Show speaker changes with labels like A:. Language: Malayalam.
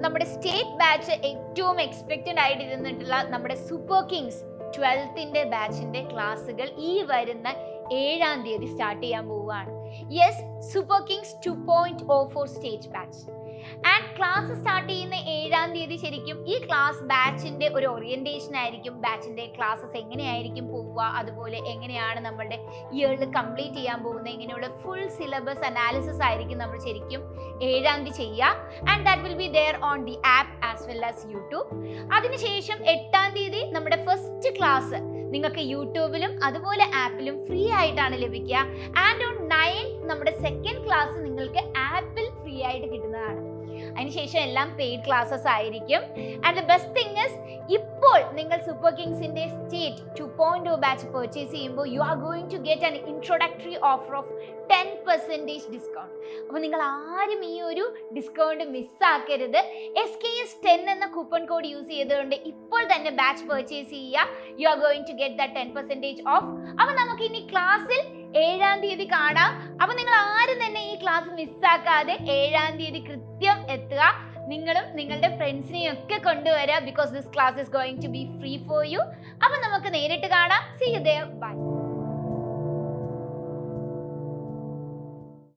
A: നമ്മുടെ സ്റ്റേറ്റ് ബാച്ച് ഏറ്റവും എക്സ്പെക്റ്റഡ് ആയിട്ടിരുന്നിട്ടുള്ള നമ്മുടെ സൂപ്പർ കിങ്സ് 12th ബാച്ചിന്റെ ക്ലാസ്സുകൾ ഈ വരുന്ന 7-ാം തീയതി സ്റ്റാർട്ട് ചെയ്യാൻ പോവുകയാണ്. Yes, super Kings 2.04 state batch. And class start ചെയ്യുന്ന 7-ാം തീയതി ശരിക്കും ഈ ക്ലാസ് ബാച്ചിന്റെ ഒരു ഓറിയന്റേഷൻ ആയിരിക്കും. ബാച്ചിന്റെ ക്ലാസ്സസ് എങ്ങനെയായിരിക്കും പോവുക, അതുപോലെ എങ്ങനെയാണ് നമ്മളുടെ ഇയറിൽ കംപ്ലീറ്റ് ചെയ്യാൻ പോകുന്നത്, ഇങ്ങനെയുള്ള ഫുൾ സിലബസ് അനാലിസിസ് ആയിരിക്കും നമ്മൾ ശരിക്കും 7-ാം തീയതി ചെയ്യുക. And that will be their own the app as well as YouTube. അതിനുശേഷം 8-ാം തീയതി നമ്മുടെ ഫസ്റ്റ് ക്ലാസ് നിങ്ങൾക്ക് യൂട്യൂബിലും അതുപോലെ ആപ്പിലും ഫ്രീ ആയിട്ടാണ് ലഭിക്കുക. ആൻഡ് ഓൺ 9 നമ്മുടെ സെക്കൻഡ് ക്ലാസ് നിങ്ങൾക്ക് ആപ്പിൽ ഫ്രീ ആയിട്ട് കിട്ടുന്നതാണ്. അതിനുശേഷം എല്ലാം പെയ്ഡ് ക്ലാസ്സസ് ആയിരിക്കും. And the best thing is, ഇപ്പോൾ നിങ്ങൾ സൂപ്പർ കിങ്സിന്റെ സ്റ്റേറ്റ് 2.0 ബാച്ച് പർച്ചേസ് ചെയ്യുമ്പോൾ you are going to get an introductory offer of 10% discount. അപ്പോൾ നിങ്ങൾ ആരും ഈ ഒരു ഡിസ്കൗണ്ട് മിസ്സാക്കരുത്. SKS10 എന്ന കൂപ്പൺ കോഡ് യൂസ് ചെയ്തുകൊണ്ട് ഇപ്പോൾ തന്നെ ബാച്ച് പർച്ചേസ് ചെയ്യുക. You are going to get the 10% off. അപ്പോൾ നമുക്ക് ഇനി ക്ലാസ്സിൽ 7-ാം തീയതി കാണാം. അപ്പൊ നിങ്ങൾ ആരും തന്നെ ഈ ക്ലാസ് മിസ്സാക്കാതെ 7-ാം തീയതി കൃത്യം എത്തുക. നിങ്ങളും നിങ്ങളുടെ ഫ്രണ്ട്സിനെയും ഒക്കെ കൊണ്ടുവരിക. Because this class is going to be free for you. അപ്പൊ നമുക്ക് നേരിട്ട് കാണാം. See you there. Bye.